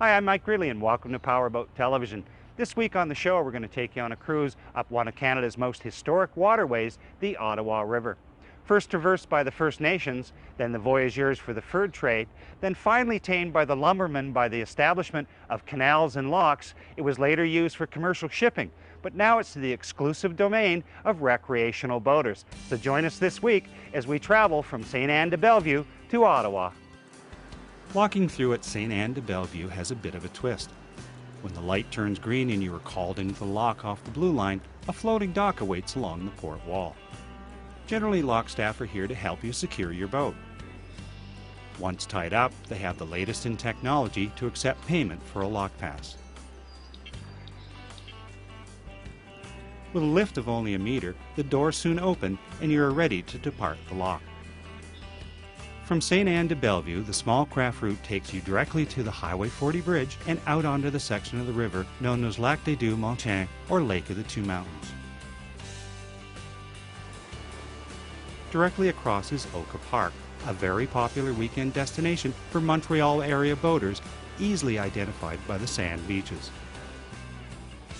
Hi, I'm Mike Gridley and welcome to PowerBoat Television. This week on the show, we're going to take you on a cruise up one of Canada's most historic waterways, the Ottawa River. First traversed by the First Nations, then the voyageurs for the fur trade, then finally tamed by the lumbermen by the establishment of canals and locks, it was later used for commercial shipping. But now it's the exclusive domain of recreational boaters. So join us this week as we travel from Ste-Anne-de-Bellevue to Ottawa. Walking through at Ste-Anne-de-Bellevue has a bit of a twist. When the light turns green and you are called into the lock off the blue line, a floating dock awaits along the port wall. Generally, lock staff are here to help you secure your boat. Once tied up, they have the latest in technology to accept payment for a lock pass. With a lift of only a meter, the doors soon open and you are ready to depart the lock. From Ste-Anne-de-Bellevue, the small craft route takes you directly to the Highway 40 bridge and out onto the section of the river known as Lac des Deux Montagnes, or Lake of the Two Mountains. Directly across is Oka Park, a very popular weekend destination for Montreal area boaters, easily identified by the sand beaches.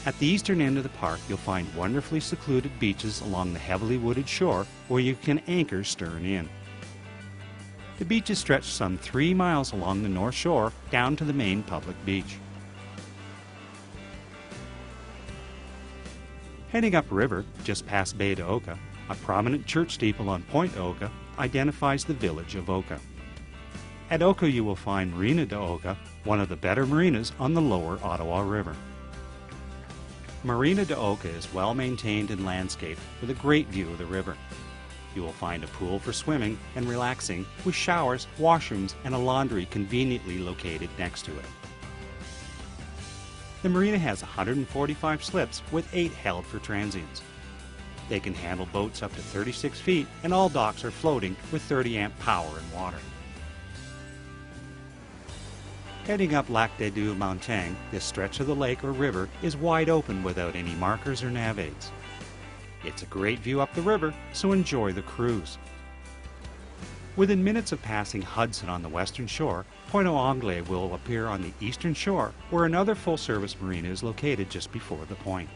At the eastern end of the park, you'll find wonderfully secluded beaches along the heavily wooded shore where you can anchor stern in. The beaches stretch some 3 miles along the north shore down to the main public beach. Heading upriver, just past Baie d'Oka, a prominent church steeple on Point Oka identifies the village of Oka. At Oka you will find Marina De Oak, one of the better marinas on the lower Ottawa River. Marina De Oak is well maintained and landscaped with a great view of the river. You will find a pool for swimming and relaxing with showers, washrooms, and a laundry conveniently located next to it. The marina has 145 slips with 8 held for transients. They can handle boats up to 36 feet and all docks are floating with 30 amp power and water. Heading up Lac des Deux Montagnes, this stretch of the lake or river is wide open without any markers or nav aids. It's a great view up the river, so enjoy the cruise. Within minutes of passing Hudson on the western shore, Point Anglais will appear on the eastern shore, where another full-service marina is located just before the point.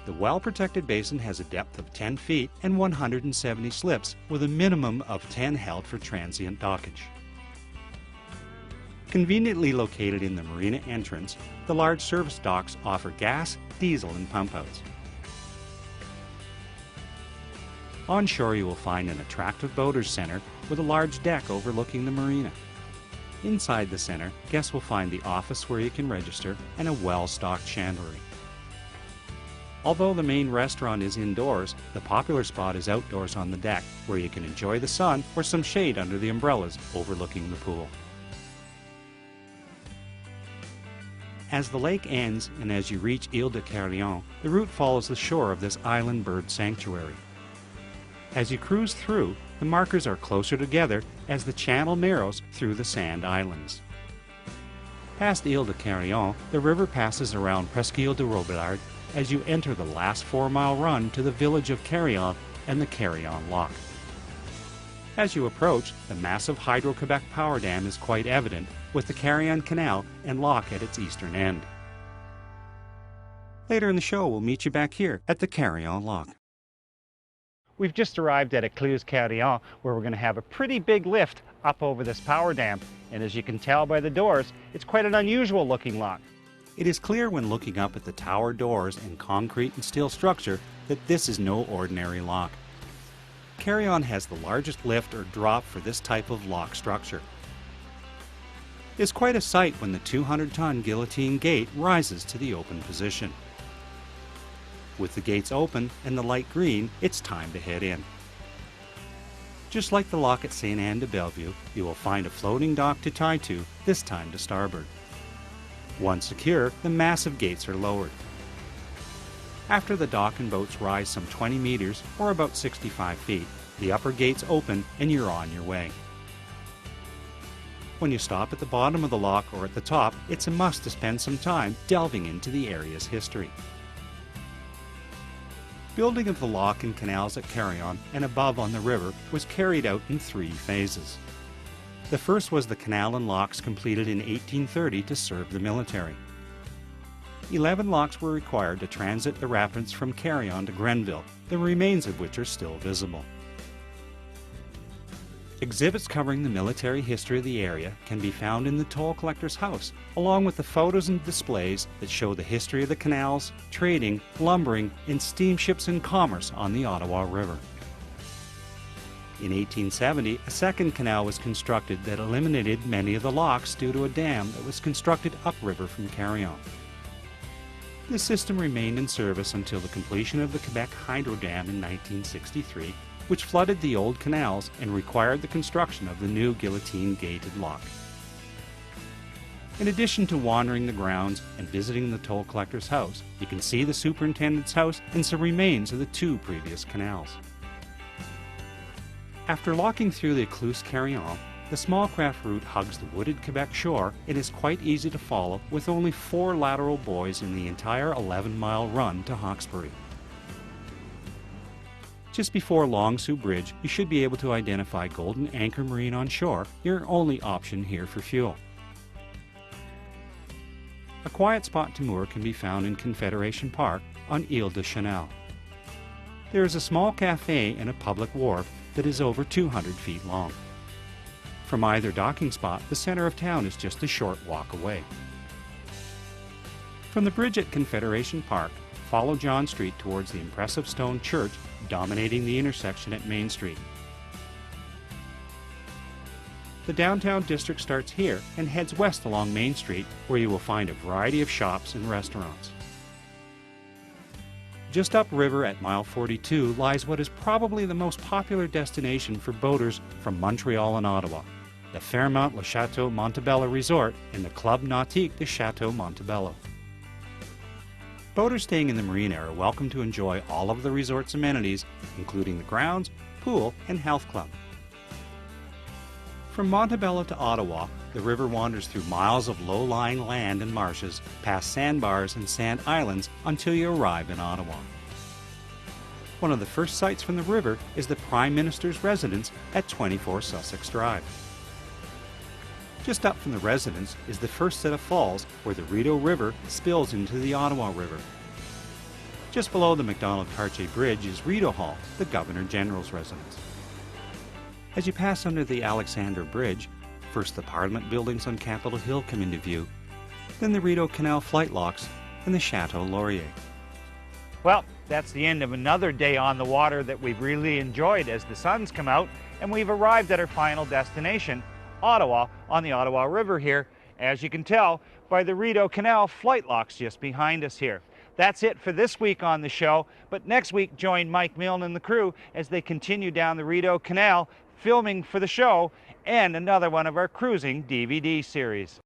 The well-protected basin has a depth of 10 feet and 170 slips, with a minimum of 10 held for transient dockage. Conveniently located in the marina entrance, the large service docks offer gas, diesel, and pump-outs. On shore you will find an attractive boaters center with a large deck overlooking the marina. Inside the center, guests will find the office where you can register and a well-stocked chandlery. Although the main restaurant is indoors, the popular spot is outdoors on the deck where you can enjoy the sun or some shade under the umbrellas overlooking the pool. As the lake ends and as you reach Ile de Carillon, the route follows the shore of this island bird sanctuary. As you cruise through, the markers are closer together as the channel narrows through the sand islands. Past Ile de Carillon, the river passes around Presqu'île de Robillard as you enter the last 4-mile run to the village of Carillon and the Carillon Lock. As you approach, the massive Hydro-Quebec power dam is quite evident, with the Carillon Canal and lock at its eastern end. Later in the show, we'll meet you back here at the Carillon Lock. We've just arrived at Écluse Carillon, where we're going to have a pretty big lift up over this power dam. And as you can tell by the doors, it's quite an unusual looking lock. It is clear when looking up at the tower doors and concrete and steel structure that this is no ordinary lock. Carillon has the largest lift or drop for this type of lock structure. It's quite a sight when the 200-ton guillotine gate rises to the open position. With the gates open and the light green, it's time to head in. Just like the lock at Ste-Anne-de-Bellevue, you will find a floating dock to tie to, this time to starboard. Once secure, the massive gates are lowered. After the dock and boats rise some 20 meters, or about 65 feet, the upper gates open and you're on your way. When you stop at the bottom of the lock or at the top, it's a must to spend some time delving into the area's history. Building of the lock and canals at Carillon and above on the river was carried out in 3 phases. The first was the canal and locks completed in 1830 to serve the military. 11 locks were required to transit the rapids from Carillon to Grenville, the remains of which are still visible. Exhibits covering the military history of the area can be found in the toll collector's house, along with the photos and displays that show the history of the canals, trading, lumbering, and steamships and commerce on the Ottawa River. In 1870, a second canal was constructed that eliminated many of the locks due to a dam that was constructed upriver from Carillon. This system remained in service until the completion of the Quebec Hydro Dam in 1963, which flooded the old canals and required the construction of the new guillotine-gated lock. In addition to wandering the grounds and visiting the toll collector's house, you can see the superintendent's house and some remains of the two previous canals. After locking through the Écluse Carillon, the small craft route hugs the wooded Quebec shore and is quite easy to follow, with only 4 lateral buoys in the entire 11-mile run to Hawkesbury. Just before Long Sault Bridge, you should be able to identify Golden Anchor Marine on shore, your only option here for fuel. A quiet spot to moor can be found in Confederation Park on Ile de Chanel. There is a small cafe and a public wharf that is over 200 feet long. From either docking spot, the center of town is just a short walk away. From the bridge at Confederation Park, follow John Street towards the impressive stone church dominating the intersection at Main Street. The downtown district starts here and heads west along Main Street, where you will find a variety of shops and restaurants. Just upriver at mile 42 lies what is probably the most popular destination for boaters from Montreal and Ottawa, the Fairmont Le Chateau Montebello Resort and the Club Nautique de Chateau Montebello. Boaters staying in the marina are welcome to enjoy all of the resort's amenities, including the grounds, pool, and health club. From Montebello to Ottawa, the river wanders through miles of low-lying land and marshes, past sandbars and sand islands until you arrive in Ottawa. One of the first sights from the river is the Prime Minister's residence at 24 Sussex Drive. Just up from the residence is the first set of falls where the Rita River spills into the Ottawa River. Just below the Macdonald-Cartier Bridge is Rita Hall, the Governor General's residence. As you pass under the Alexander Bridge, first the Parliament buildings on Capitol Hill come into view, then the Rideau Canal flight locks and the Chateau Laurier. Well, that's the end of another day on the water that we've really enjoyed as the sun's come out, and we've arrived at our final destination, Ottawa, on the Ottawa River here, as you can tell by the Rideau Canal flight locks just behind us here. That's it for this week on the show, but next week join Mike Milne and the crew as they continue down the Rideau Canal, filming for the show and another one of our cruising DVD series.